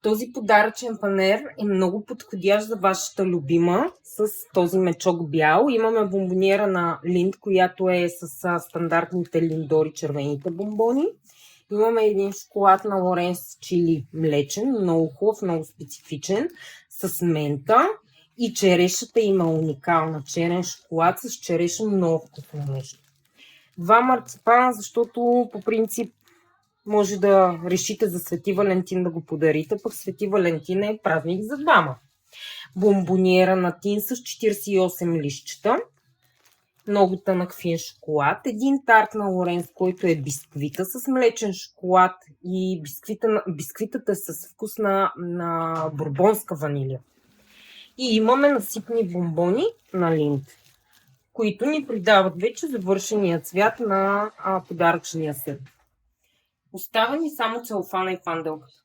Този подаръчен панер е много подходящ за вашата любима с този мечок бял. Имаме бомбониера на Линд, която е с стандартните линдори, червените бомбони. Имаме един шоколад на Лоренс чили млечен, много хубав, много специфичен, с мента. И черешата има уникална черен шоколад с череша, много вкусно нещо. 2 марципана, защото по принцип може да решите за Свети Валентин да го подарите, пък Свети Валентин е празник за двама. Бомбониера на Тин с 48 листчета. Много тънък фин шоколад. Един тарт на Лоренс, който е бисквита с млечен шоколад и бисквитата е с вкус на бурбонска ванилия. И имаме насипни бомбони на Линд, които ни придават вече завършения цвят на подаръчния сет. Остава ни само целофана и панделката.